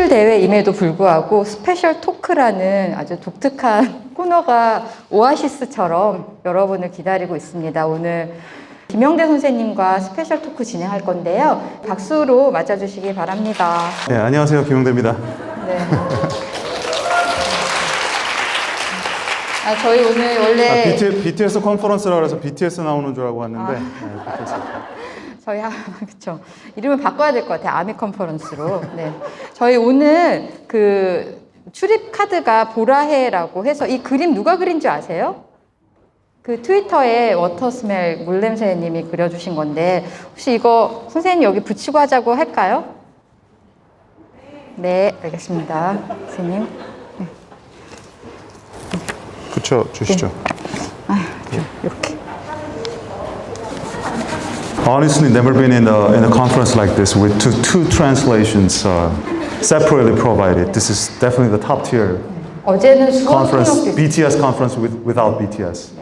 대회임에도 불구하고 스페셜 토크라는 아주 독특한 코너가 오아시스처럼 여러분을 기다리고 있습니다. 오늘 김영대 선생님과 스페셜 토크 진행할 건데요. 박수로 맞아주시기 바랍니다. 네, 안녕하세요. 김영대입니다. 네. 저희 오늘 원래 BTS 컨퍼런스라고 해서 BTS 나오는 줄 알고 왔는데 네, BTS. 저희 그쵸. 이름을 바꿔야 될 것 같아요. 아미 컨퍼런스로. 네. 저희 오늘 그 출입 카드가 보라해라고 해서 이 그림 누가 그린 줄 아세요? 그 트위터에 워터스멜 물냄새님이 그려주신 건데 혹시 이거 선생님 여기 붙이고 하자고 할까요? 네, 알겠습니다. 선생님. 네. 붙여주시죠. 네. 이렇게. Honestly, never been in a conference like this with two translations separately provided. This is definitely the top tier 어제는 수업 conference, 통역도 BTS conference without BTS.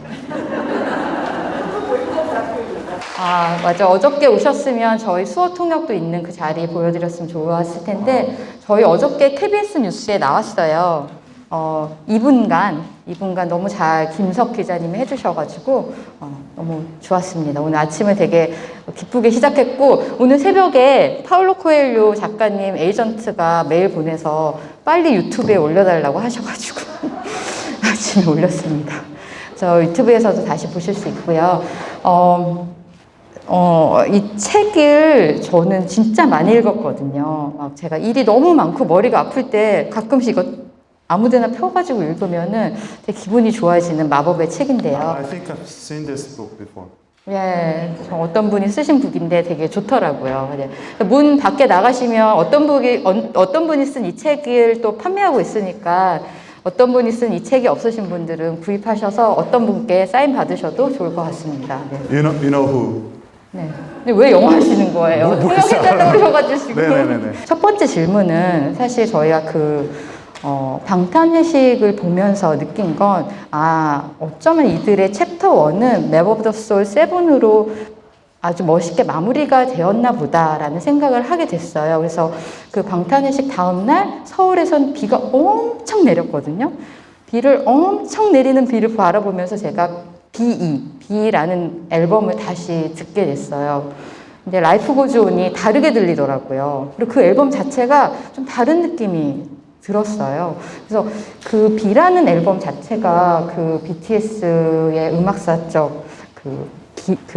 맞아. 어저께 오셨으면 저희 수어 통역도 있는 그 자리 보여드렸으면 좋았을 텐데 저희 어저께 KBS 뉴스에 나왔어요. 2분간 너무 잘 김석 기자님이 해주셔가지고 너무 좋았습니다. 오늘 아침을 되게 기쁘게 시작했고 오늘 새벽에 파울로 코엘료 작가님 에이전트가 메일 보내서 빨리 유튜브에 올려달라고 하셔가지고 아침에 올렸습니다. 저 유튜브에서도 다시 보실 수 있고요. 이 책을 저는 진짜 많이 읽었거든요. 막 제가 일이 너무 많고 머리가 아플 때 가끔씩 이거 아무데나 펴가지고 읽으면은 되게 기분이 좋아지는 마법의 책인데요. I think I've seen this book before. 예, 어떤 분이 쓰신 북인데 되게 좋더라고요. 문 밖에 나가시면 어떤 분이 쓴 이 책을 또 판매하고 있으니까 어떤 분이 쓴 이 책이 없으신 분들은 구입하셔서 어떤 분께 사인 받으셔도 좋을 것 같습니다. 네. You know who? 네. 근데 왜 영어 하시는 거예요? 통역해달라고 그러셔가지고. 네네네네. 첫 번째 질문은 사실 저희가 방탄회식을 보면서 느낀 건, 어쩌면 이들의 챕터 1은 맵 오브 더 소울 7으로 아주 멋있게 마무리가 되었나 보다라는 생각을 하게 됐어요. 그래서 그 방탄회식 다음날 서울에선 비가 엄청 내렸거든요. 비를 엄청 내리는 비를 바라보면서 제가 B라는 앨범을 다시 듣게 됐어요. 근데 라이프 고즈 온이 다르게 들리더라고요. 그리고 그 앨범 자체가 좀 다른 느낌이 들었어요. 그래서 그 B라는 앨범 자체가 그 BTS의 음악사적 그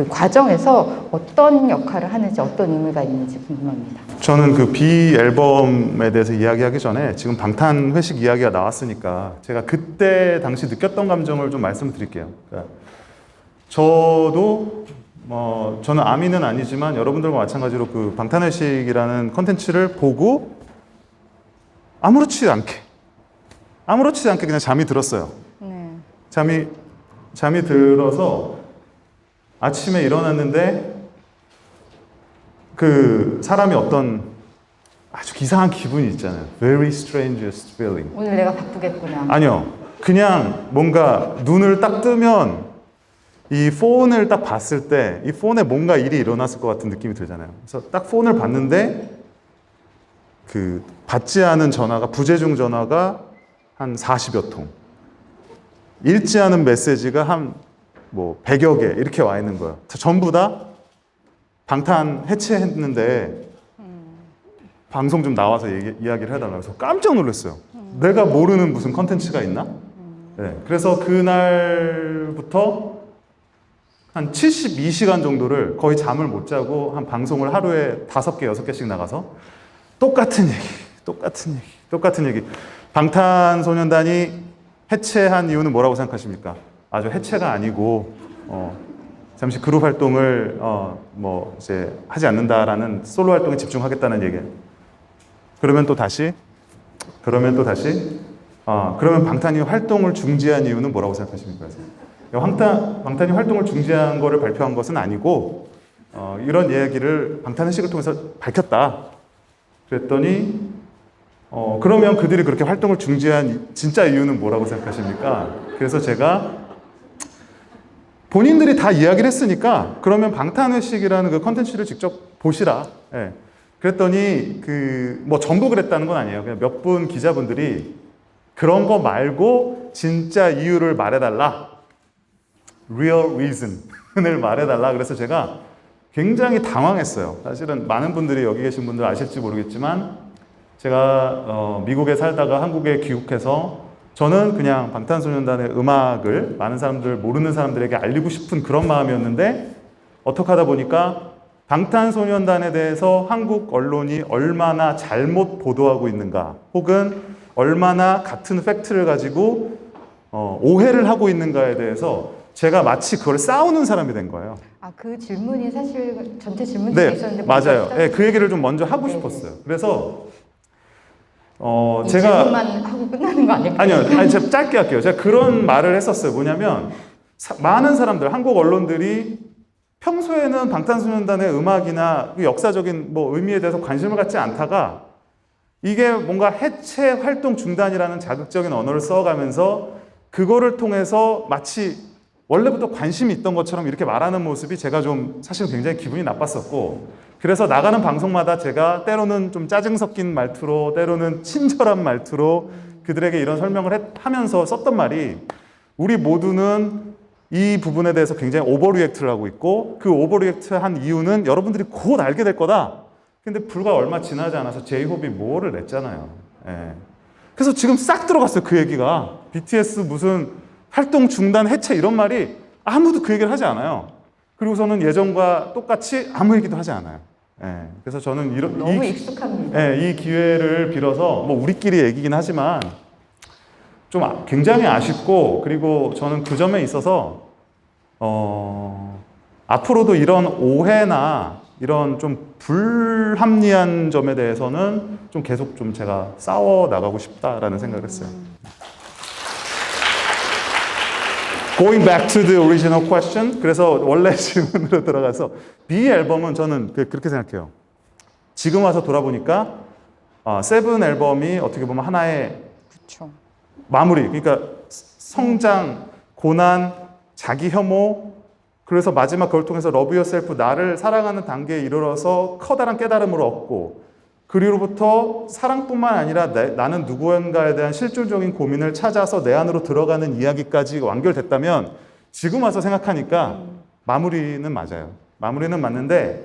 과정에서 어떤 역할을 하는지 어떤 의미가 있는지 궁금합니다. 저는 그 B 앨범에 대해서 이야기하기 전에 지금 방탄 회식 이야기가 나왔으니까 제가 그때 당시 느꼈던 감정을 좀 말씀을 드릴게요. 그러니까 저는 아미는 아니지만 여러분들과 마찬가지로 그 방탄 회식이라는 컨텐츠를 보고 아무렇지 않게 그냥 잠이 들었어요. 네. 잠이 들어서 아침에 일어났는데 그 사람이 어떤 아주 이상한 기분이 있잖아요. Very strangest feeling. 오늘 내가 바쁘겠구나. 아니요. 그냥 뭔가 눈을 딱 뜨면 이 폰을 딱 봤을 때 이 폰에 뭔가 일이 일어났을 것 같은 느낌이 들잖아요. 그래서 딱 폰을 봤는데 그 받지 않은 전화가 부재중 전화가 한 40여 통. 읽지 않은 메시지가 한 100여 개 이렇게 와 있는 거예요. 전부 다 방탄 해체했는데 방송 좀 나와서 이야기를 해달라고 해서 깜짝 놀랐어요. 내가 모르는 무슨 컨텐츠가 있나? 네, 그래서 그날부터 한 72시간 정도를 거의 잠을 못 자고 한 방송을 하루에 5개, 6개씩 나가서 똑같은 얘기. 방탄소년단이 해체한 이유는 뭐라고 생각하십니까? 아주 해체가 아니고 잠시 그룹 활동을 이제 하지 않는다라는 솔로 활동에 집중하겠다는 얘기예요. 그러면 또 다시 그러면 방탄이 활동을 중지한 이유는 뭐라고 생각하십니까? 방탄이 활동을 중지한 거를 발표한 것은 아니고 이런 이야기를 방탄회식을 통해서 밝혔다. 그랬더니 그러면 그들이 그렇게 활동을 중지한 진짜 이유는 뭐라고 생각하십니까? 그래서 제가 본인들이 다 이야기를 했으니까 그러면 방탄회식이라는 그 컨텐츠를 직접 보시라. 예. 그랬더니 뭐 전부 그랬다는 건 아니에요. 그냥 몇 분 기자분들이 그런 거 말고 진짜 이유를 말해달라. real reason을 말해달라. 그래서 제가 굉장히 당황했어요. 사실은 많은 분들이 여기 계신 분들 아실지 모르겠지만 제가 미국에 살다가 한국에 귀국해서 저는 그냥 방탄소년단의 음악을 많은 사람들, 모르는 사람들에게 알리고 싶은 그런 마음이었는데 어떻게 하다 보니까 방탄소년단에 대해서 한국 언론이 얼마나 잘못 보도하고 있는가 혹은 얼마나 같은 팩트를 가지고 오해를 하고 있는가에 대해서 제가 마치 그걸 싸우는 사람이 된 거예요. 아, 그 질문이 사실 전체 질문 중에 네, 있었는데 맞아요. 네, 그 얘기를 좀 먼저 하고 싶었어요. 그래서 이 제가 질문만 하고 끝나는 거 아닐까요? 아니요, 제가 짧게 할게요. 제가 그런 말을 했었어요. 뭐냐면 많은 사람들, 한국 언론들이 평소에는 방탄소년단의 음악이나 역사적인 뭐 의미에 대해서 관심을 갖지 않다가 이게 뭔가 해체 활동 중단이라는 자극적인 언어를 써가면서 그거를 통해서 마치 원래부터 관심이 있던 것처럼 이렇게 말하는 모습이 제가 좀 사실 굉장히 기분이 나빴었고 그래서 나가는 방송마다 제가 때로는 좀 짜증 섞인 말투로 때로는 친절한 말투로 그들에게 이런 설명을 하면서 썼던 말이 우리 모두는 이 부분에 대해서 굉장히 오버리액트를 하고 있고 그 오버리액트 한 이유는 여러분들이 곧 알게 될 거다. 근데 불과 얼마 지나지 않아서 제이홉이 뭐를 냈잖아요. 예. 그래서 지금 싹 들어갔어요. 그 얘기가. BTS 무슨 활동 중단 해체 이런 말이 아무도 그 얘기를 하지 않아요. 그리고서는 예전과 똑같이 아무 얘기도 하지 않아요. 예. 그래서 저는 너무 익숙합니다. 이 기회를 빌어서 뭐 우리끼리 얘기긴 하지만 좀 굉장히 아쉽고 그리고 저는 그 점에 있어서 앞으로도 이런 오해나 이런 좀 불합리한 점에 대해서는 좀 계속 좀 제가 싸워 나가고 싶다라는 생각을 했어요. Going back to the original question. 그래서 원래 질문으로 들어가서 B 앨범은 저는 그렇게 생각해요. 지금 와서 돌아보니까 세븐 앨범이 어떻게 보면 하나의 그렇죠. 마무리, 그러니까 성장, 고난, 자기 혐오, 그래서 마지막 그걸 통해서 러브 유어셀프, 나를 사랑하는 단계에 이르러서 커다란 깨달음을 얻고 그리로부터 사랑뿐만 아니라 나는 누구인가에 대한 실질적인 고민을 찾아서 내 안으로 들어가는 이야기까지 완결됐다면 지금 와서 생각하니까 마무리는 맞아요. 마무리는 맞는데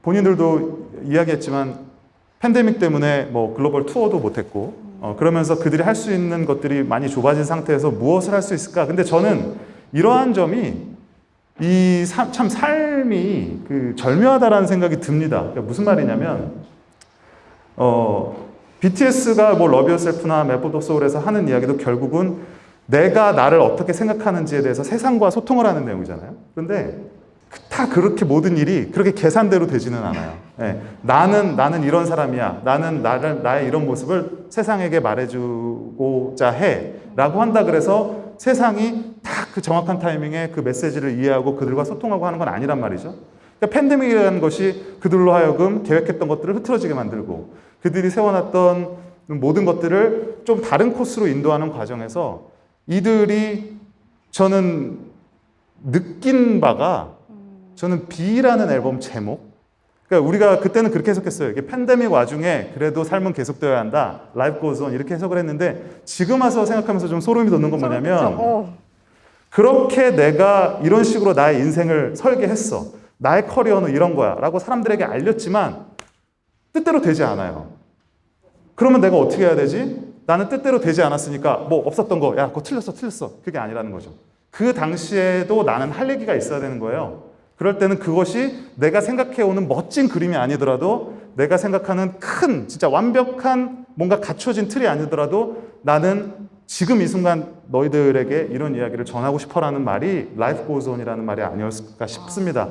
본인들도 이야기했지만 팬데믹 때문에 뭐 글로벌 투어도 못했고 그러면서 그들이 할 수 있는 것들이 많이 좁아진 상태에서 무엇을 할 수 있을까? 근데 저는 이러한 점이 참 삶이 절묘하다라는 생각이 듭니다. 그러니까 무슨 말이냐면 BTS가 뭐 러브 유어셀프나 메포드 오브 소울에서 하는 이야기도 결국은 내가 나를 어떻게 생각하는지에 대해서 세상과 소통을 하는 내용이잖아요. 그런데 다 그렇게 모든 일이 그렇게 계산대로 되지는 않아요. 네. 나는 이런 사람이야. 나는 나의 이런 모습을 세상에게 말해주고자 해. 라고 한다 그래서 세상이 딱 그 정확한 타이밍에 그 메시지를 이해하고 그들과 소통하고 하는 건 아니란 말이죠. 그러니까 팬데믹이라는 것이 그들로 하여금 계획했던 것들을 흐트러지게 만들고 그들이 세워놨던 모든 것들을 좀 다른 코스로 인도하는 과정에서 이들이 저는 느낀 바가 저는 B라는 앨범 제목, 그러니까 우리가 그때는 그렇게 해석했어요. 이게 팬데믹 와중에 그래도 삶은 계속되어야 한다. Life goes on 이렇게 해석을 했는데 지금 와서 생각하면서 좀 소름이 돋는 건 뭐냐면 그렇게 내가 이런 식으로 나의 인생을 설계했어. 나의 커리어는 이런 거야. 라고 사람들에게 알렸지만 뜻대로 되지 않아요. 그러면 내가 어떻게 해야 되지? 나는 뜻대로 되지 않았으니까 뭐 없었던 거, 야, 그거 틀렸어. 그게 아니라는 거죠. 그 당시에도 나는 할 얘기가 있어야 되는 거예요. 그럴 때는 그것이 내가 생각해오는 멋진 그림이 아니더라도 내가 생각하는 큰 진짜 완벽한 뭔가 갖춰진 틀이 아니더라도 나는 지금 이 순간 너희들에게 이런 이야기를 전하고 싶어라는 말이 Life Goes On이라는 말이 아니었을까 싶습니다.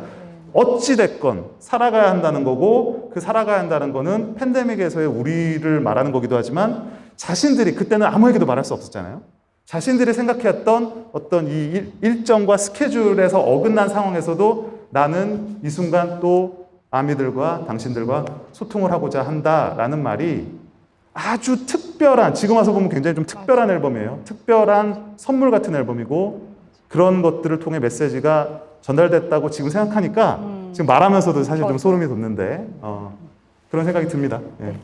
어찌됐건 살아가야 한다는 거고 그 살아가야 한다는 거는 팬데믹에서의 우리를 말하는 거기도 하지만 자신들이 그때는 아무에게도 말할 수 없었잖아요. 자신들이 생각해왔던 어떤 이 일정과 스케줄에서 어긋난 상황에서도 나는 이 순간 또 아미들과 당신들과 소통을 하고자 한다라는 말이 아주 특별한, 지금 와서 보면 굉장히 좀 특별한 앨범이에요. 특별한 선물 같은 앨범이고 그런 것들을 통해 메시지가 전달됐다고 지금 생각하니까 지금 말하면서도 사실 좀 소름이 돋는데 그런 생각이 듭니다. 예.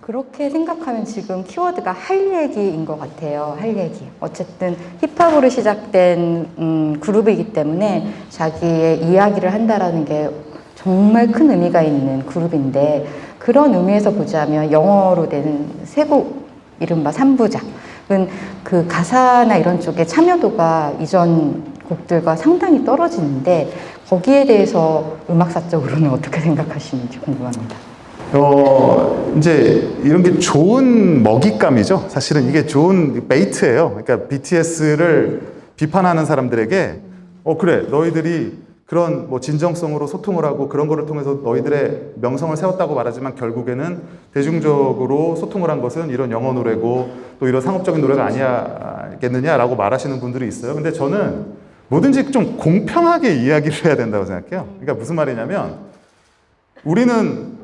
그렇게 생각하면 지금 키워드가 할 얘기인 것 같아요. 할 얘기. 어쨌든 힙합으로 시작된 그룹이기 때문에 자기의 이야기를 한다라는 게 정말 큰 의미가 있는 그룹인데 그런 의미에서 보자면 영어로 된 세 곡 이른바 3부작은 그 가사나 이런 쪽에 참여도가 이전 곡들과 상당히 떨어지는데 거기에 대해서 음악사적으로는 어떻게 생각하시는지 궁금합니다. 이제 이런 게 좋은 먹잇감이죠. 사실은 이게 좋은 베이트예요. 그러니까 BTS를 비판하는 사람들에게 그래 너희들이 그런 뭐 진정성으로 소통을 하고 그런 거를 통해서 너희들의 명성을 세웠다고 말하지만 결국에는 대중적으로 소통을 한 것은 이런 영어 노래고 또 이런 상업적인 노래가 아니겠느냐라고 말하시는 분들이 있어요. 근데 저는 뭐든지 좀 공평하게 이야기를 해야 된다고 생각해요. 그러니까 무슨 말이냐면 우리는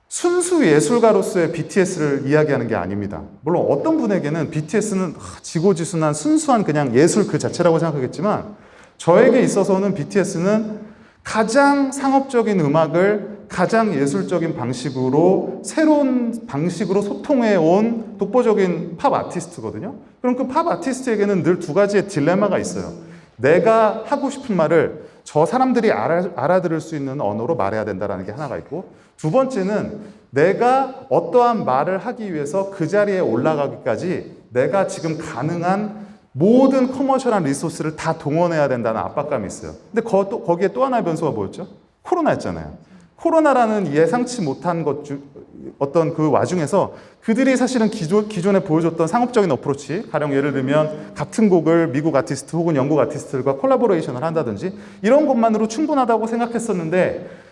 순수 예술가로서의 BTS를 이야기하는 게 아닙니다. 물론 어떤 분에게는 BTS는 지고지순한 순수한 그냥 예술 그 자체라고 생각하겠지만 저에게 있어서는 BTS는 가장 상업적인 음악을 가장 예술적인 방식으로 새로운 방식으로 소통해 온 독보적인 팝 아티스트거든요. 그럼 그 팝 아티스트에게는 늘 두 가지의 딜레마가 있어요. 내가 하고 싶은 말을 저 사람들이 알아들을 수 있는 언어로 말해야 된다는 게 하나가 있고 두 번째는 내가 어떠한 말을 하기 위해서 그 자리에 올라가기까지 내가 지금 가능한 모든 커머셜한 리소스를 다 동원해야 된다는 압박감이 있어요. 근데 거기에 또 하나의 변수가 뭐였죠? 코로나였잖아요. 코로나라는 예상치 못한 어떤 그 와중에서 그들이 사실은 기존에 보여줬던 상업적인 어프로치, 가령 예를 들면 같은 곡을 미국 아티스트 혹은 영국 아티스트들과 콜라보레이션을 한다든지 이런 것만으로 충분하다고 생각했었는데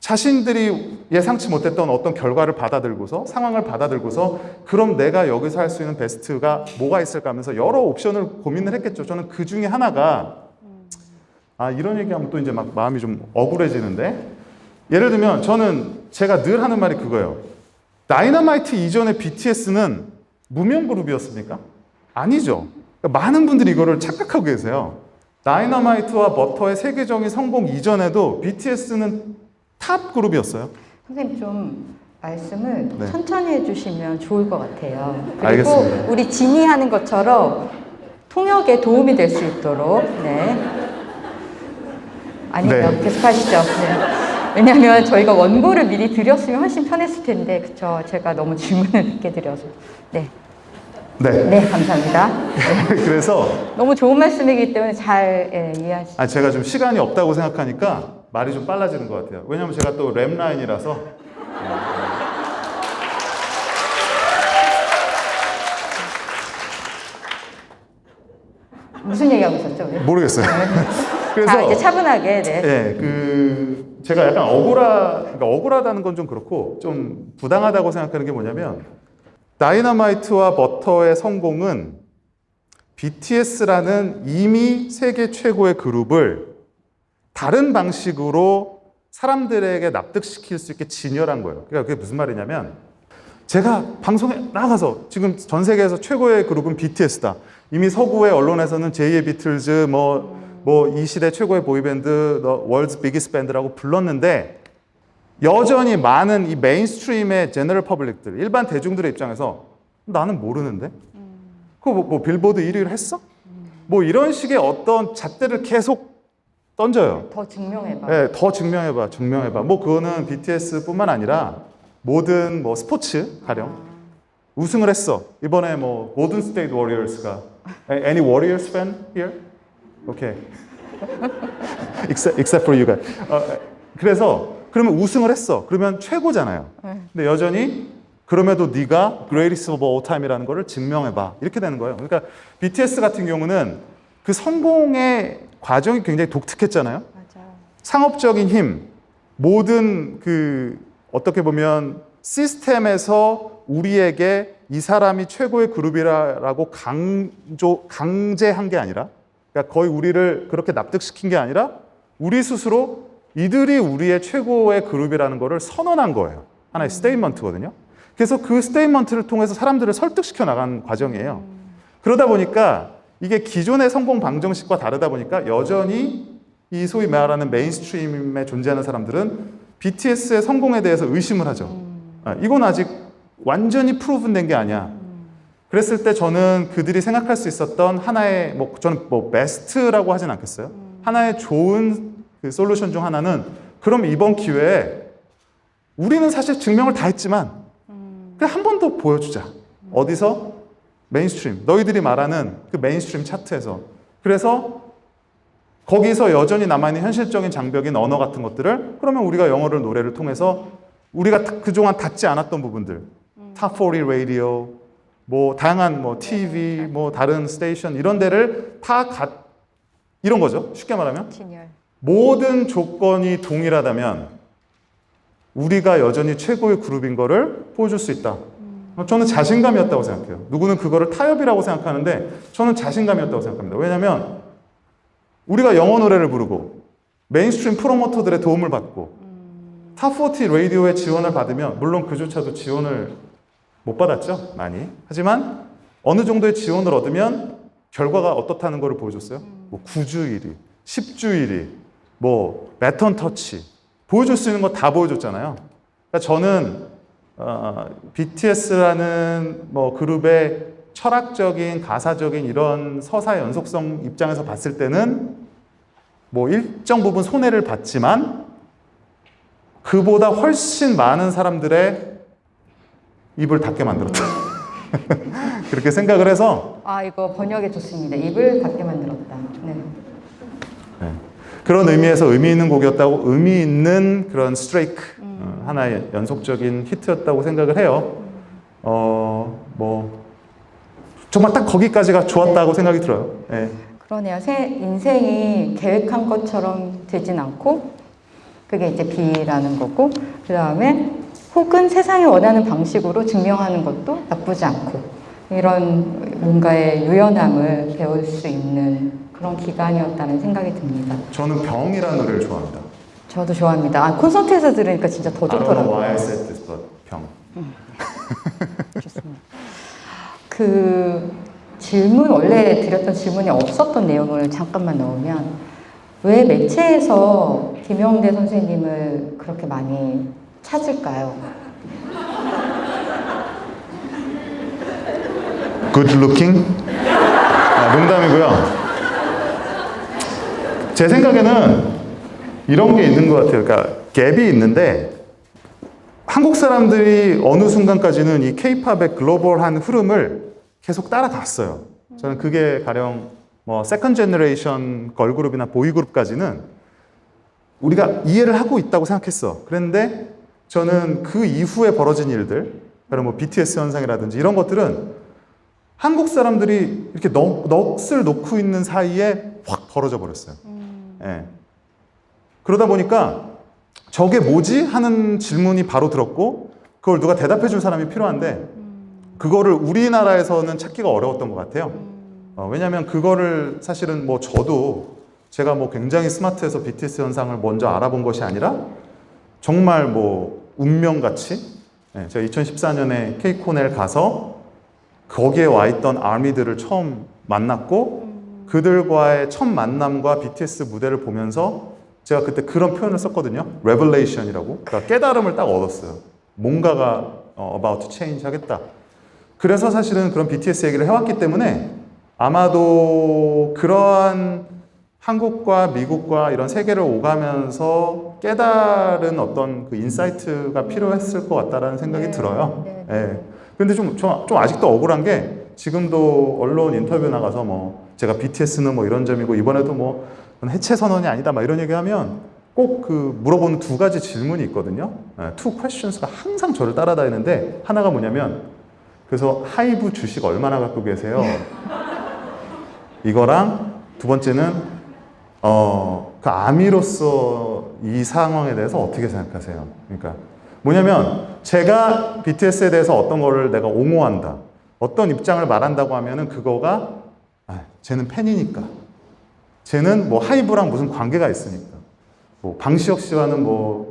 자신들이 예상치 못했던 어떤 결과를 받아들고서 상황을 받아들고서 그럼 내가 여기서 할 수 있는 베스트가 뭐가 있을까 하면서 여러 옵션을 고민을 했겠죠. 저는 그 중에 하나가 이런 얘기하면 또 이제 막 마음이 좀 억울해지는데 예를 들면 제가 늘 하는 말이 그거예요. 다이너마이트 이전의 BTS는 무명 그룹이었습니까? 아니죠. 그러니까 많은 분들이 이거를 착각하고 계세요. 다이너마이트와 버터의 세계적인 성공 이전에도 BTS는 탑 그룹이었어요. 선생님 좀 말씀을 네. 천천히 해주시면 좋을 것 같아요. 그리고 알겠습니다. 우리 진이 하는 것처럼 통역에 도움이 될 수 있도록 아니면 네. 계속 하시죠. 네. 왜냐하면 저희가 원고를 미리 드렸으면 훨씬 편했을 텐데 그쵸? 제가 너무 질문을 늦게 드려서 네, 감사합니다. 네. 그래서 너무 좋은 말씀이기 때문에 잘 이해하시죠. 제가 좀 시간이 없다고 생각하니까 말이 좀 빨라지는 것 같아요. 왜냐하면 제가 또 랩 라인이라서 무슨 얘기하고 있었죠? 우리? 모르겠어요. 그래서 자, 이제 차분하게 제가 약간 억울하다는 건 좀 그렇고 좀 부당하다고 생각하는 게 뭐냐면 다이너마이트와 버터의 성공은 BTS라는 이미 세계 최고의 그룹을 다른 방식으로 사람들에게 납득시킬 수 있게 진열한 거예요. 그러니까 그게 무슨 말이냐면 제가 방송에 나가서 지금 전 세계에서 최고의 그룹은 BTS다. 이미 서구의 언론에서는 제2의 비틀즈, 이 시대 최고의 보이밴드, The World's Biggest Band라고 불렀는데 여전히 많은 이 메인스트림의 제너럴 퍼블릭들, 일반 대중들의 입장에서 나는 모르는데? 그거 빌보드 1위를 했어? 이런 식의 어떤 잣대를 계속 던져요. 더 증명해봐. 네, 더 증명해봐. 그거는 BTS뿐만 아니라 모든 스포츠 가령 우승을 했어. 이번에 골든 스테이트 워리어스가 Any Warriors fan here? Okay. Except for you guys. 그래서 그러면 우승을 했어. 그러면 최고잖아요. 근데 여전히 그럼에도 네가 greatest of all time이라는 거를 증명해봐. 이렇게 되는 거예요. 그러니까 BTS 같은 경우는 그 성공의 과정이 굉장히 독특했잖아요. 맞아요. 상업적인 힘, 모든 어떻게 보면 시스템에서 우리에게 이 사람이 최고의 그룹이라고 강제한 게 아니라, 그러니까 거의 우리를 그렇게 납득시킨 게 아니라 우리 스스로 이들이 우리의 최고의 그룹이라는 거를 선언한 거예요. 하나의 스테이트먼트거든요. 그래서 그 스테이트먼트를 통해서 사람들을 설득시켜 나간 과정이에요. 그러다 보니까 이게 기존의 성공 방정식과 다르다 보니까 여전히 이 소위 말하는 메인스트림에 존재하는 사람들은 BTS의 성공에 대해서 의심을 하죠. 이건 아직 완전히 프루븐된 게 아니야. 그랬을 때 저는 그들이 생각할 수 있었던 하나의 저는 베스트라고 하진 않겠어요. 하나의 좋은 그 솔루션 중 하나는 그럼 이번 기회에 우리는 사실 증명을 다 했지만 그냥 한 번 더 보여주자. 어디서? 메인스트림. 너희들이 말하는 그 메인스트림 차트에서. 그래서 거기서 여전히 남아있는 현실적인 장벽인 언어 같은 것들을 그러면 우리가 영어를 노래를 통해서 우리가 그동안 닿지 않았던 부분들 탑40 라디오 다양한 TV 다른 스테이션 이런 데를 이런 거죠. 쉽게 말하면 진열. 모든 조건이 동일하다면 우리가 여전히 최고의 그룹인 거를 보여줄 수 있다. 저는 자신감이었다고 생각해요. 누구는 그거를 타협이라고 생각하는데 저는 자신감이었다고 생각합니다. 왜냐하면 우리가 영어 노래를 부르고 메인스트림 프로모터들의 도움을 받고 탑40 라디오의 지원을 받으면 물론 그조차도 지원을 못 받았죠. 많이. 하지만 어느 정도의 지원을 얻으면 결과가 어떻다는 것을 보여줬어요. 9주 1위, 10주 1위, 배턴 터치 보여줄 수 있는 거 다 보여줬잖아요. 그러니까 저는 BTS라는 그룹의 철학적인, 가사적인 이런 서사 연속성 입장에서 봤을 때는 일정 부분 손해를 봤지만 그보다 훨씬 많은 사람들의 입을 닫게 만들었다. 그렇게 생각을 해서 이거 번역에 좋습니다. 입을 닫게 만들었다. 네. 네. 그런 의미에서 의미 있는 곡이었다고 의미 있는 그런 스트레이크 하나의 연속적인 히트였다고 생각을 해요. 정말 딱 거기까지가 좋았다고 생각이 들어요. 네. 그러네요. 인생이 계획한 것처럼 되진 않고 그게 이제 B라는 거고 그 다음에 혹은 세상이 원하는 방식으로 증명하는 것도 나쁘지 않고 이런 뭔가의 유연함을 배울 수 있는 그런 기간이었다는 생각이 듭니다. 저는 병이라는 노래를 좋아합니다. 저도 좋아합니다. 콘서트에서 들으니까 진짜 더 좋더라고요. I don't know why I said this, but 병. 좋습니다. 그 질문 원래 드렸던 질문이 없었던 내용을 잠깐만 넣으면 왜 매체에서 김영대 선생님을 그렇게 많이 찾을까요? Good looking? 농담이고요. 제 생각에는 이런 게 있는 것 같아요. 그러니까 갭이 있는데 한국 사람들이 어느 순간까지는 이 K-팝의 글로벌한 흐름을 계속 따라갔어요. 저는 그게 가령 세컨 제너레이션 걸그룹이나 보이그룹까지는 우리가 이해를 하고 있다고 생각했어. 그런데 저는 그 이후에 벌어진 일들, 바로 BTS 현상이라든지 이런 것들은 한국 사람들이 이렇게 넋을 놓고 있는 사이에 확 벌어져 버렸어요. 예. 그러다 보니까 저게 뭐지? 하는 질문이 바로 들었고 그걸 누가 대답해 줄 사람이 필요한데 그거를 우리나라에서는 찾기가 어려웠던 것 같아요. 왜냐하면 그거를 사실은 저도 제가 굉장히 스마트해서 BTS 현상을 먼저 알아본 것이 아니라 정말 운명같이 제가 2014년에 K-콘에 가서 거기에 와 있던 아미들을 처음 만났고 그들과의 첫 만남과 BTS 무대를 보면서 제가 그때 그런 표현을 썼거든요. Revelation이라고. 그러니까 깨달음을 딱 얻었어요. 뭔가가 about to change 하겠다. 그래서 사실은 그런 BTS 얘기를 해왔기 때문에 아마도 그러한 한국과 미국과 이런 세계를 오가면서 깨달은 어떤 그 인사이트가 필요했을 것 같다라는 생각이 들어요. 네. 근데 좀 아직도 억울한 게 지금도 언론 인터뷰 나가서 제가 BTS는 이런 점이고 이번에도 해체 선언이 아니다 이런 얘기하면 꼭 그 물어보는 두 가지 질문이 있거든요. two questions가 항상 저를 따라다니는데 하나가 뭐냐면 그래서 하이브 주식 얼마나 갖고 계세요? 이거랑 두 번째는 그 아미로서 이 상황에 대해서 어떻게 생각하세요? 그러니까 뭐냐면 제가 BTS에 대해서 어떤 거를 내가 옹호한다. 어떤 입장을 말한다고 하면은 그거가 쟤는 팬이니까. 쟤는 하이브랑 무슨 관계가 있으니까. 방시혁 씨와는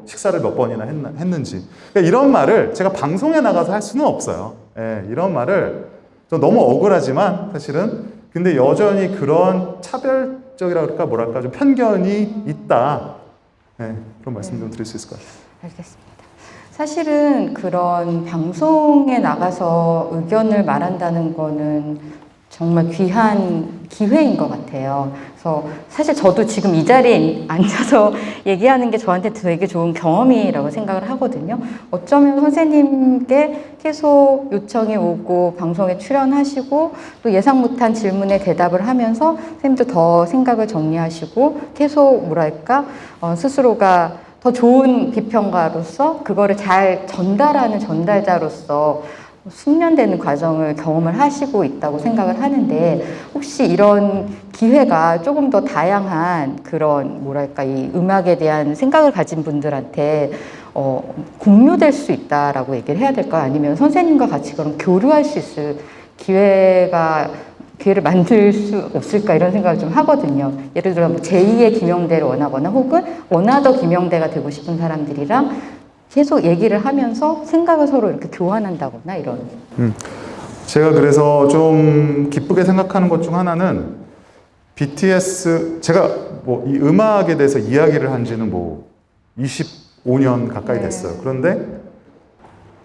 식사를 몇 번이나 했는지. 그러니까 이런 말을 제가 방송에 나가서 할 수는 없어요. 예, 이런 말을 좀 너무 억울하지만 사실은 근데 여전히 그런 편협적이라 그럴까 뭐랄까 좀 편견이 있다. 네, 그런 말씀 좀 드릴 수 있을 것 같아요. 알겠습니다. 사실은 그런 방송에 나가서 의견을 말한다는 거는 정말 귀한 기회인 것 같아요. 그래서 사실 저도 지금 이 자리에 앉아서 얘기하는 게 저한테 되게 좋은 경험이라고 생각을 하거든요. 어쩌면 선생님께 계속 요청이 오고 방송에 출연하시고 또 예상 못한 질문에 대답을 하면서 선생님도 더 생각을 정리하시고 계속 뭐랄까 스스로가 더 좋은 비평가로서 그거를 잘 전달하는 전달자로서 숙련되는 과정을 경험을 하시고 있다고 생각을 하는데 혹시 이런 기회가 조금 더 다양한 그런 뭐랄까 이 음악에 대한 생각을 가진 분들한테 공유될 수 있다라고 얘기를 해야 될까요? 아니면 선생님과 같이 그런 교류할 수 있을 기회를 만들 수 없을까 이런 생각을 좀 하거든요. 예를 들어 뭐 제2의 김영대를 원하거나 혹은 원하더 김영대가 되고 싶은 사람들이랑 계속 얘기를 하면서 생각을 서로 이렇게 교환한다거나 이런. 제가 그래서 좀 기쁘게 생각하는 것 중 하나는 BTS 제가 뭐 이 음악에 대해서 이야기를 한 지는 뭐 25년 가까이 됐어요. 그런데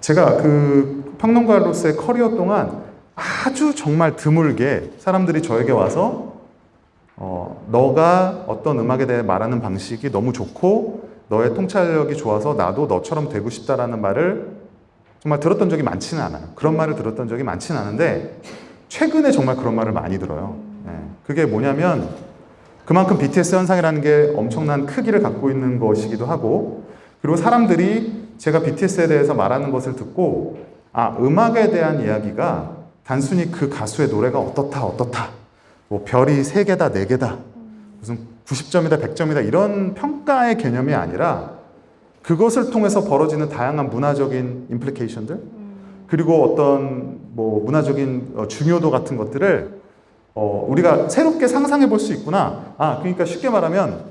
제가 그 평론가로서의 커리어 동안 아주 정말 드물게 사람들이 저에게 와서 너가 어떤 음악에 대해 말하는 방식이 너무 좋고 너의 통찰력이 좋아서 나도 너처럼 되고 싶다라는 말을 정말 들었던 적이 많지는 않아요. 그런 말을 들었던 적이 많지는 않은데 최근에 정말 그런 말을 많이 들어요. 그게 뭐냐면 그만큼 BTS 현상이라는 게 엄청난 크기를 갖고 있는 것이기도 하고 그리고 사람들이 제가 BTS에 대해서 말하는 것을 듣고 음악에 대한 이야기가 단순히 그 가수의 노래가 어떻다 뭐 별이 3개다 4개다 무슨 90점이다 100점이다 이런 평가의 개념이 아니라 그것을 통해서 벌어지는 다양한 문화적인 임플리케이션들 그리고 어떤 뭐 문화적인 중요도 같은 것들을 우리가 새롭게 상상해 볼 수 있구나. 그러니까 쉽게 말하면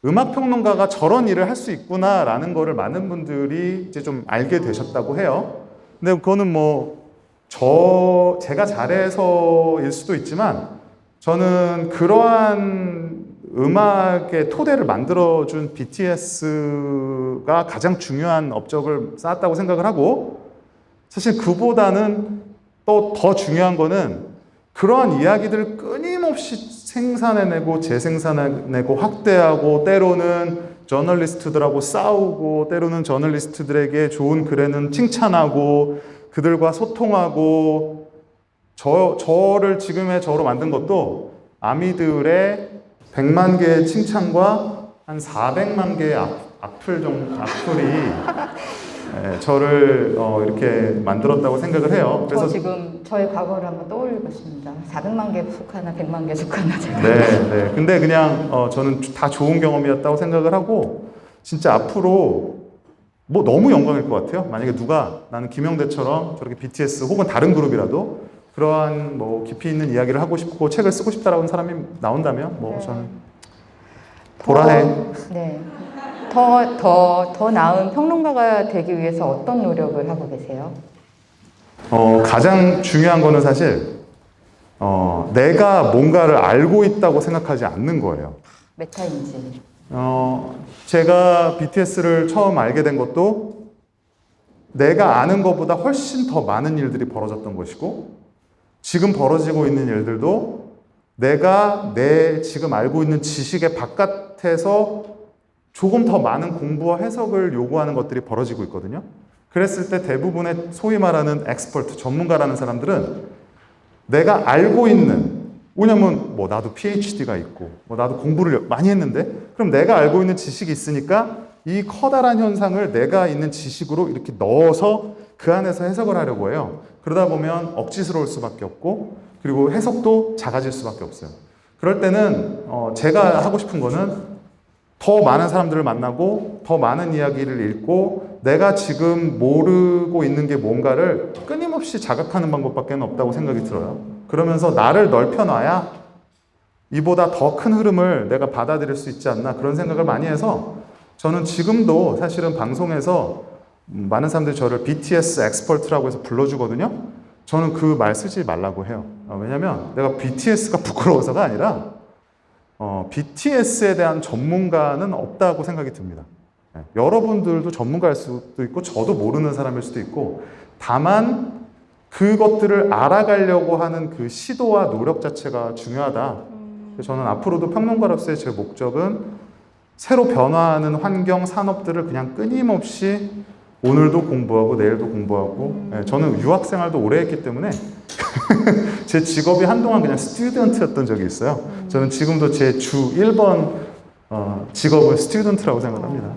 음악 평론가가 저런 일을 할 수 있구나라는 거를 많은 분들이 이제 좀 알게 되셨다고 해요. 근데 그거는 뭐 제가 잘해서일 수도 있지만 저는 그러한 음악의 토대를 만들어준 BTS가 가장 중요한 업적을 쌓았다고 생각을 하고 사실 그보다는 또 더 중요한 거는 그러한 이야기들을 끊임없이 생산해내고 재생산해내고 확대하고 때로는 저널리스트들하고 싸우고 때로는 저널리스트들에게 좋은 글에는 칭찬하고 그들과 소통하고 저를 지금의 저로 만든 것도 아미들의 100만 개의 칭찬과 한 400만 개의 악플이 저를 이렇게 만들었다고 생각을 해요. 그래서 지금 저의 과거를 한번 떠올리고 있습니다. 400만 개 속하나 100만 개 속하나 제가. 네. 근데 그냥 저는 다 좋은 경험이었다고 생각을 하고 진짜 앞으로 뭐 너무 영광일 것 같아요. 만약에 누가 나는 김영대처럼 저렇게 BTS 혹은 다른 그룹이라도 그러한 뭐 깊이 있는 이야기를 하고 싶고 책을 쓰고 싶다라는 사람이 나온다면 뭐 저는 보라해. 네. 더 나은 평론가가 되기 위해서 어떤 노력을 하고 계세요? 가장 중요한 거는 사실 내가 뭔가를 알고 있다고 생각하지 않는 거예요. 메타인지. 제가 BTS를 처음 알게 된 것도 내가 아는 것보다 훨씬 더 많은 일들이 벌어졌던 것이고 지금 벌어지고 있는 일들도 내가 지금 알고 있는 지식의 바깥에서 조금 더 많은 공부와 해석을 요구하는 것들이 벌어지고 있거든요. 그랬을 때 대부분의 소위 말하는 엑스퍼트, 전문가라는 사람들은 내가 알고 있는 왜냐면 뭐 나도 PhD가 있고 뭐 나도 공부를 많이 했는데 그럼 내가 알고 있는 지식이 있으니까 이 커다란 현상을 내가 있는 지식으로 이렇게 넣어서 그 안에서 해석을 하려고 해요. 그러다 보면 억지스러울 수밖에 없고 그리고 해석도 작아질 수밖에 없어요. 그럴 때는 제가 하고 싶은 거는 더 많은 사람들을 만나고 더 많은 이야기를 읽고 내가 지금 모르고 있는 게 뭔가를 끊임없이 자각하는 방법밖에 없다고 생각이 들어요. 그러면서 나를 넓혀놔야 이보다 더 큰 흐름을 내가 받아들일 수 있지 않나 그런 생각을 많이 해서 저는 지금도 사실은 방송에서 많은 사람들이 저를 BTS 엑스퍼트라고 해서 불러주거든요. 저는 그 말 쓰지 말라고 해요. 왜냐면 내가 BTS가 부끄러워서가 아니라 BTS에 대한 전문가는 없다고 생각이 듭니다. 예, 여러분들도 전문가일 수도 있고 저도 모르는 사람일 수도 있고 다만 그것들을 알아가려고 하는 그 시도와 노력 자체가 중요하다. 그래서 저는 앞으로도 평론가로서의 제 목적은 새로 변화하는 환경, 산업들을 그냥 끊임없이 오늘도 공부하고 내일도 공부하고 예, 저는 유학 생활도 오래 했기 때문에 제 직업이 한동안 그냥 스튜던트였던 적이 있어요. 저는 지금도 제 주 1번 직업은 스튜던트라고 생각합니다.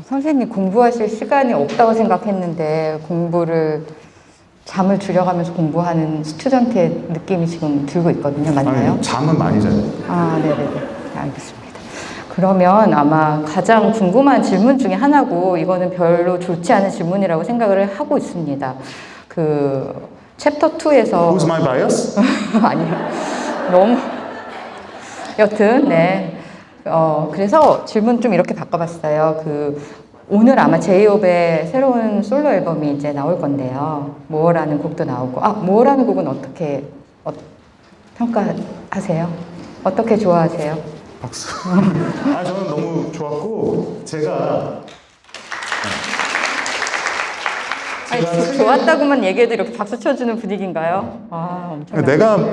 선생님 공부하실 시간이 없다고 생각했는데 공부를 잠을 줄여가면서 공부하는 스튜던트의 느낌이 지금 들고 있거든요. 맞나요? 아니, 잠은 많이 자요. 아, 네네네. 알겠습니다. 그러면 아마 가장 궁금한 질문 중에 하나고 이거는 별로 좋지 않은 질문이라고 생각을 하고 있습니다. 그 챕터 2에서 Who's my bias? 아니요. 너무 여튼 네. 그래서 질문 좀 이렇게 바꿔봤어요. 오늘 아마 제이홉의 새로운 솔로 앨범이 이제 나올 건데요. 모어라는 곡도 나오고, 모어라는 곡은 어떻게 평가하세요? 어떻게 좋아하세요? 박수. 저는 너무 좋았고 제가 좋았다고만 얘기해도 이렇게 박수 쳐주는 분위기인가요? 엄청.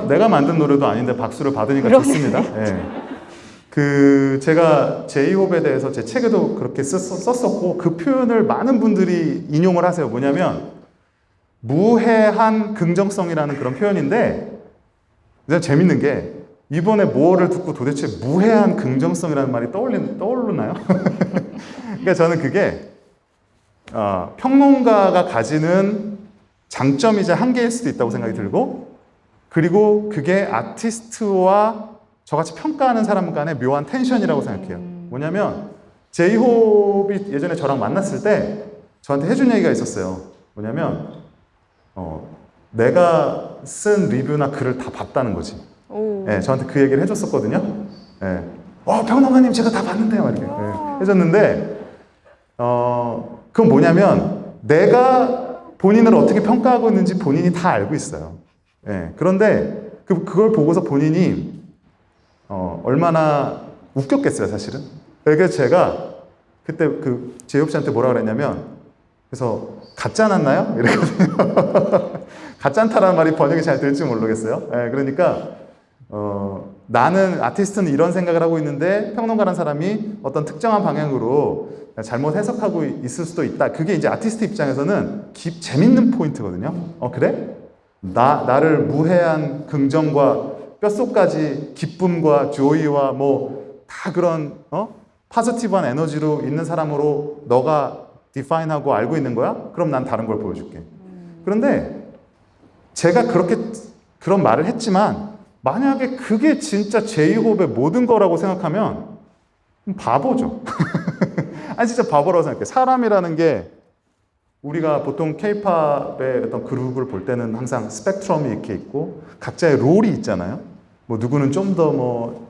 내가 만든 노래도 아닌데 박수를 받으니까 그러네. 좋습니다. 예. 제가 제이홉에 대해서 제 책에도 그렇게 썼었고 그 표현을 많은 분들이 인용을 하세요. 뭐냐면 무해한 긍정성이라는 그런 표현인데 진짜 재밌는 게 이번에 모어를 듣고 도대체 무해한 긍정성이라는 말이 떠오르나요? 그러니까 저는 그게 평론가가 가지는 장점이자 한계일 수도 있다고 생각이 들고 그리고 그게 아티스트와 저같이 평가하는 사람 간의 묘한 텐션이라고 생각해요. 뭐냐면 제이홉이 예전에 저랑 만났을 때 저한테 해준 얘기가 있었어요. 뭐냐면 내가 쓴 리뷰나 글을 다 봤다는 거지. 예, 저한테 그 얘기를 해줬었거든요. 예. 평론가님 제가 다 봤는데요. 이렇게 해줬는데 그건 뭐냐면 내가 본인을 어떻게 평가하고 있는지 본인이 다 알고 있어요. 예, 그런데 그걸 보고서 본인이 얼마나 웃겼겠어요, 사실은. 그래서 제가 그때 제이홉 씨한테 뭐라 그랬냐면, 그래서 가짜 않았나요? 이랬거든요. 가짜 않다라는 말이 번역이 잘 될지 모르겠어요. 예, 그러니까 나는 아티스트는 이런 생각을 하고 있는데 평론가라는 사람이 어떤 특정한 방향으로 잘못 해석하고 있을 수도 있다. 그게 이제 아티스트 입장에서는 재밌는 포인트거든요. 그래? 나를 무해한 긍정과 뼛속까지 기쁨과 조이와 다 그런 파지티브한 에너지로 있는 사람으로 너가 디파인하고 알고 있는 거야? 그럼 난 다른 걸 보여줄게. 그런데 제가 그런 말을 했지만 만약에 그게 진짜 제이홉의 모든 거라고 생각하면 바보죠. 진짜 바보라고 생각해. 사람이라는 게 우리가 보통 K-팝의 어떤 그룹을 볼 때는 항상 스펙트럼이 이렇게 있고 각자의 롤이 있잖아요. 누구는 좀 더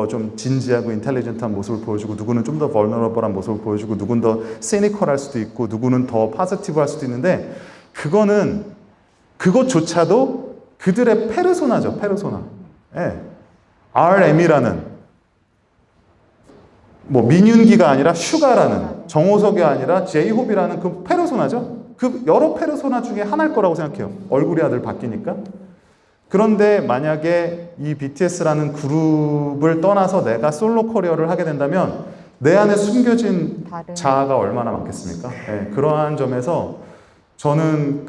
좀 진지하고 인텔리전트한 모습을 보여주고 누구는 좀 더 vulnerable한 모습을 보여주고 누구는 더 시니컬할 수도 있고 누구는 더 파지티브할 수도 있는데 그것조차도 그들의 페르소나죠. 페르소나. 예. RM이라는 민윤기가 아니라 슈가라는 정호석이 아니라 제이홉이라는 그 페르소나죠. 그 여러 페르소나 중에 하나일 거라고 생각해요. 얼굴이 아들 바뀌니까. 그런데 만약에 이 BTS라는 그룹을 떠나서 내가 솔로 커리어를 하게 된다면 내 안에 숨겨진 자아가 얼마나 많겠습니까? 네, 그러한 점에서 저는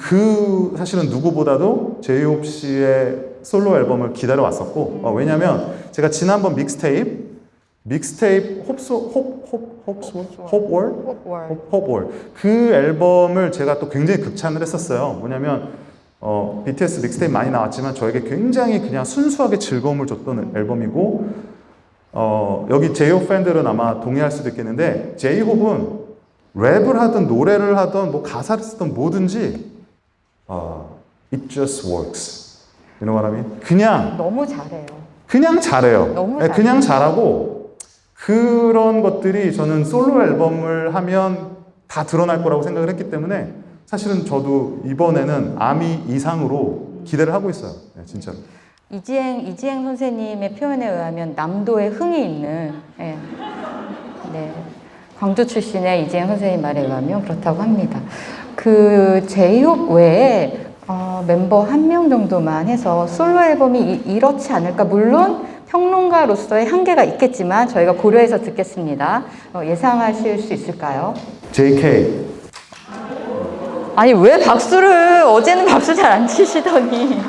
사실은 누구보다도 제이홉 씨의 솔로 앨범을 기다려 왔었고 왜냐면 제가 지난번 믹스테이프 홉월 그 앨범을 제가 또 굉장히 극찬을 했었어요. 뭐냐면 BTS 믹스테이프 많이 나왔지만 저에게 굉장히 그냥 순수하게 즐거움을 줬던 앨범이고 여기 제이홉 팬들은 아마 동의할 수도 있겠는데 제이홉은 랩을 하든 노래를 하든 가사를 쓰든 뭐든지 it just works. You know what I mean? 그냥 너무 잘해요. 그냥 잘해요. 너무 네, 그냥 잘하고 그런 것들이 저는 솔로 앨범을 하면 다 드러날 거라고 생각을 했기 때문에 사실은 저도 이번에는 아미 이상으로 기대를 하고 있어요. 네, 진짜로. 이지행 선생님의 표현에 의하면 남도에 흥이 있는, 예. 네. 광주 출신의 이지행 선생님 말에 의하면 그렇다고 합니다. 그 제이홉 외에 멤버 한 명 정도만 해서 솔로 앨범이 이렇지 않을까. 물론 평론가로서의 한계가 있겠지만 저희가 고려해서 듣겠습니다. 예상하실 수 있을까요? JK. 아니 왜 박수를 어제는 박수 잘 안 치시더니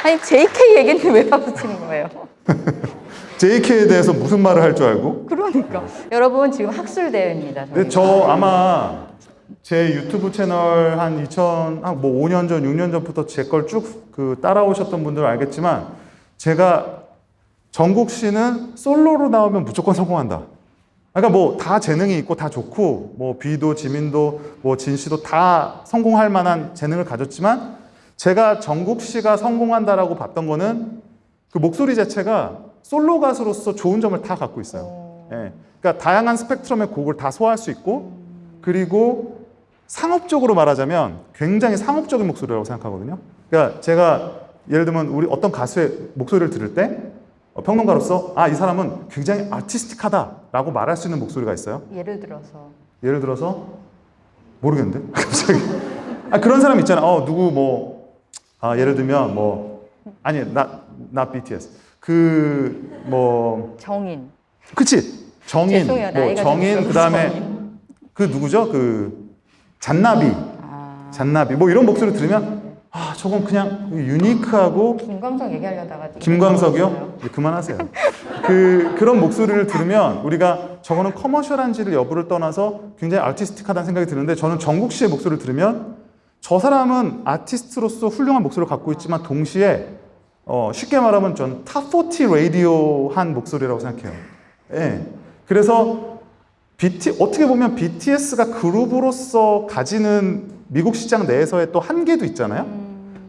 아니 JK 얘기인데 왜 박수 치는 거예요? JK에 대해서 무슨 말을 할 줄 알고? 그러니까 여러분 지금 학술 대회입니다. 근데 저 아마 제 유튜브 채널 한 5년 전, 6년 전부터 제 걸 쭉 따라오셨던 분들은 알겠지만 제가 정국 씨는 솔로로 나오면 무조건 성공한다. 그러니까 뭐 다 재능이 있고 다 좋고 뭐 비도 지민도 뭐 진 씨도 다 성공할 만한 재능을 가졌지만 제가 정국 씨가 성공한다라고 봤던 거는 그 목소리 자체가 솔로 가수로서 좋은 점을 다 갖고 있어요. 예. 그러니까 다양한 스펙트럼의 곡을 다 소화할 수 있고 그리고 상업적으로 말하자면 굉장히 상업적인 목소리라고 생각하거든요. 그러니까 제가 예를 들면 우리 어떤 가수의 목소리를 들을 때 평론가로서 이 사람은 굉장히 아티스틱하다라고 말할 수 있는 목소리가 있어요. 예를 들어서 모르겠는데 갑자기 그런 사람 있잖아. 누구 뭐 예를 들면 뭐 아니 not BTS 정인. 그치 정인 죄송해요, 뭐 나이가 정인 좀 그다음에 정인. 그 누구죠 잔나비 뭐 이런 목소리 들으면 저건 그냥 유니크하고 김광석 얘기하려다가 김광석이요? 그만하세요. 그런 목소리를 들으면 우리가 저거는 커머셜한지를 여부를 떠나서 굉장히 아티스틱하다는 생각이 드는데 저는 정국 씨의 목소리를 들으면 저 사람은 아티스트로서 훌륭한 목소리를 갖고 있지만 동시에 쉽게 말하면 전 탑40 라디오한 목소리라고 생각해요. 예. 그래서 어떻게 보면 BTS가 그룹으로서 가지는 미국 시장 내에서의 또 한계도 있잖아요.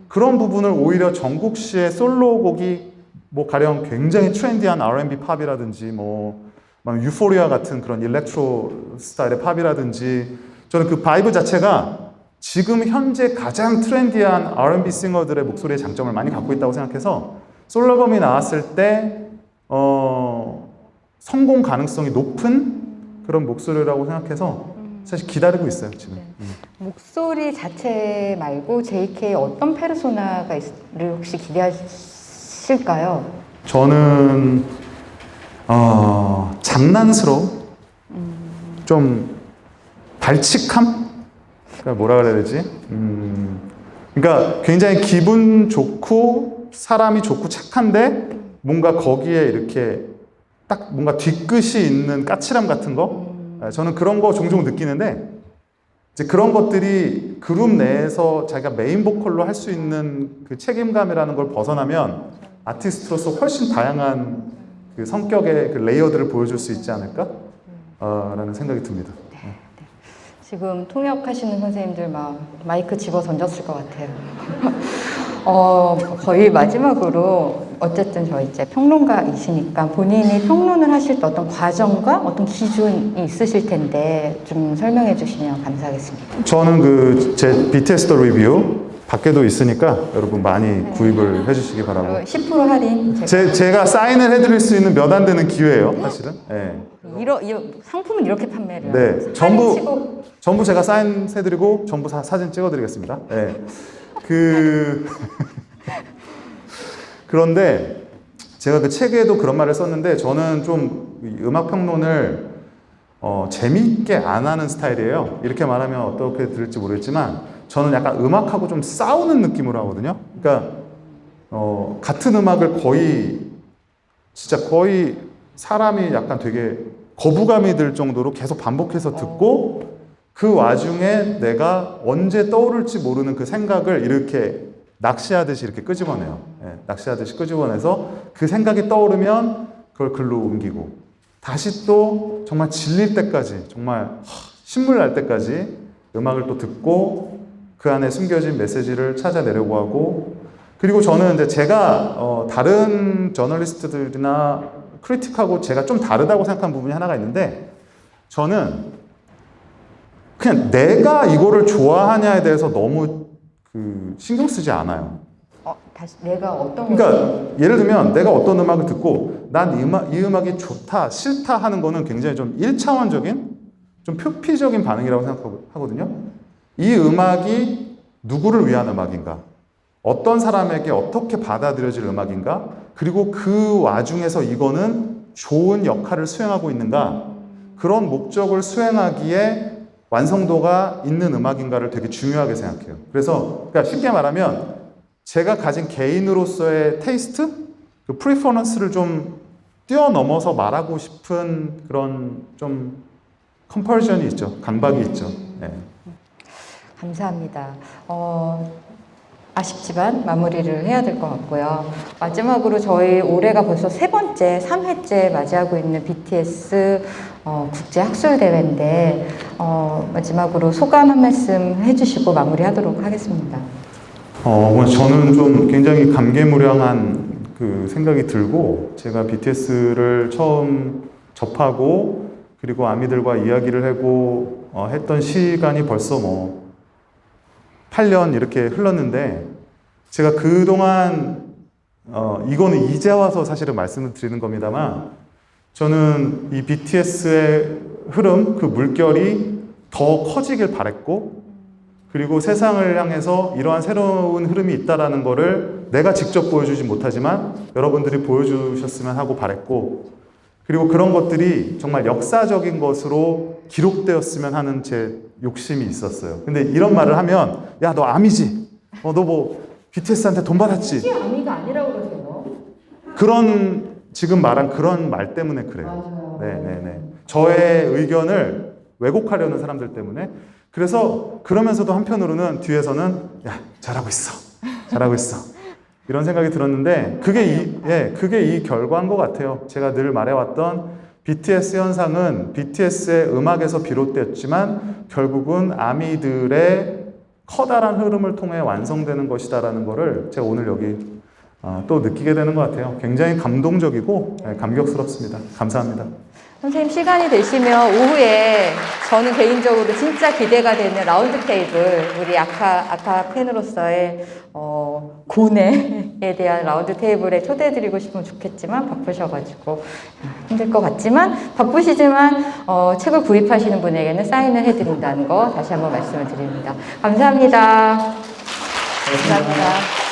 그런 부분을 오히려 정국 씨의 솔로곡이 뭐 가령 굉장히 트렌디한 R&B 팝이라든지 막 유포리아 같은 그런 일렉트로 스타일의 팝이라든지 저는 그 바이브 자체가 지금 현재 가장 트렌디한 R&B 싱어들의 목소리의 장점을 많이 갖고 있다고 생각해서 솔로 앨범이 나왔을 때 성공 가능성이 높은 그런 목소리라고 생각해서 사실 기다리고 있어요 지금. 목소리 자체 말고 JK의 어떤 페르소나를 혹시 기대하실까요? 저는 장난스러움, 좀 발칙함, 그러니까 뭐라 그래야 되지? 그러니까 굉장히 기분 좋고 사람이 좋고 착한데 뭔가 거기에 이렇게 딱 뭔가 뒤끝이 있는 까칠함 같은 거. 저는 그런 거 종종 느끼는데. 이제 그런 것들이 그룹 내에서 자기가 메인 보컬로 할 수 있는 그 책임감이라는 걸 벗어나면 아티스트로서 훨씬 다양한 그 성격의 그 레이어들을 보여줄 수 있지 않을까? 라는 생각이 듭니다. 네. 지금 통역하시는 선생님들 막 마이크 집어 던졌을 것 같아요. 거의 마지막으로 어쨌든 저 이제 평론가이시니까 본인이 평론을 하실 때 어떤 과정과 어떤 기준이 있으실 텐데 좀 설명해 주시면 감사하겠습니다. 저는 제 BTS 더 리뷰 밖에도 있으니까 여러분 많이 구입을 해주시기 바라고. 10% 할인. 제가 사인을 해드릴 수 있는 몇 안 되는 기회예요, 사실은. 네. 상품은 이렇게 판매를. 네, 전부 제가 사인해드리고 전부 사진 찍어드리겠습니다. 네. 그런데 제가 그 책에도 그런 말을 썼는데 저는 좀 음악 평론을 재미있게 안 하는 스타일이에요. 이렇게 말하면 어떻게 들을지 모르겠지만 저는 약간 음악하고 좀 싸우는 느낌으로 하거든요. 그러니까 같은 음악을 진짜 거의 사람이 약간 되게 거부감이 들 정도로 계속 반복해서 듣고 그 와중에 내가 언제 떠오를지 모르는 그 생각을 이렇게 낚시하듯이 이렇게 끄집어내요. 낚시하듯이 끄집어내서 그 생각이 떠오르면 그걸 글로 옮기고 다시 또 정말 질릴 때까지 정말 신물 날 때까지 음악을 또 듣고 그 안에 숨겨진 메시지를 찾아내려고 하고 그리고 저는 이제 제가 다른 저널리스트들이나 크리틱하고 제가 좀 다르다고 생각한 부분이 하나가 있는데 저는 그냥 내가 이거를 좋아하냐에 대해서 너무 신경 쓰지 않아요. 다시 내가 어떤 그러니까 예를 들면 내가 어떤 음악을 듣고 난 이 음악이 좋다, 싫다 하는 거는 굉장히 좀 1차원적인 좀 표피적인 반응이라고 생각하거든요. 이 음악이 누구를 위한 음악인가? 어떤 사람에게 어떻게 받아들여질 음악인가? 그리고 그 와중에서 이거는 좋은 역할을 수행하고 있는가? 그런 목적을 수행하기에 완성도가 있는 음악인가를 되게 중요하게 생각해요. 그래서 그러니까 쉽게 말하면 제가 가진 개인으로서의 테이스트, 그 프리퍼런스를 좀 뛰어넘어서 말하고 싶은 그런 좀 컴펄션이 있죠. 강박이 있죠. 네. 감사합니다. 아쉽지만 마무리를 해야 될 것 같고요. 마지막으로 저희 올해가 벌써 3회째 맞이하고 있는 BTS 국제 학술 대회인데 마지막으로 소감 한 말씀 해주시고 마무리하도록 하겠습니다. 저는 좀 굉장히 감개무량한 그 생각이 들고 제가 BTS를 처음 접하고 그리고 아미들과 이야기를 하고 했던 시간이 벌써 8년 이렇게 흘렀는데 제가 그동안 이거는 이제 와서 사실은 말씀을 드리는 겁니다만 저는 이 BTS의 흐름, 그 물결이 더 커지길 바랬고 그리고 세상을 향해서 이러한 새로운 흐름이 있다라는 거를 내가 직접 보여주지 못하지만 여러분들이 보여주셨으면 하고 바랬고 그리고 그런 것들이 정말 역사적인 것으로 기록되었으면 하는 제 욕심이 있었어요. 근데 이런 말을 하면 야, 너 아미지? 너 뭐 BTS한테 돈 받았지? 혹시 아미가 아니라고 그러세요? 그런 지금 말한 그런 말 때문에 그래요. 맞아요. 네네네. 저의 의견을 왜곡하려는 사람들 때문에 그래서 그러면서도 한편으로는 뒤에서는 야, 잘하고 있어. 잘하고 있어. 이런 생각이 들었는데 그게 이 결과인 것 같아요. 제가 늘 말해왔던 BTS 현상은 BTS의 음악에서 비롯되었지만 결국은 아미들의 커다란 흐름을 통해 완성되는 것이다라는 거를 제가 오늘 여기 또 느끼게 되는 것 같아요. 굉장히 감동적이고 감격스럽습니다. 감사합니다. 선생님 시간이 되시면 오후에 저는 개인적으로 진짜 기대가 되는 라운드 테이블 우리 아카 팬으로서의 고뇌에 대한 라운드 테이블에 초대해드리고 싶으면 좋겠지만 바쁘셔가지고 힘들 것 같지만 바쁘시지만 책을 구입하시는 분에게는 사인을 해드린다는 거 다시 한번 말씀을 드립니다. 감사합니다. 감사합니다.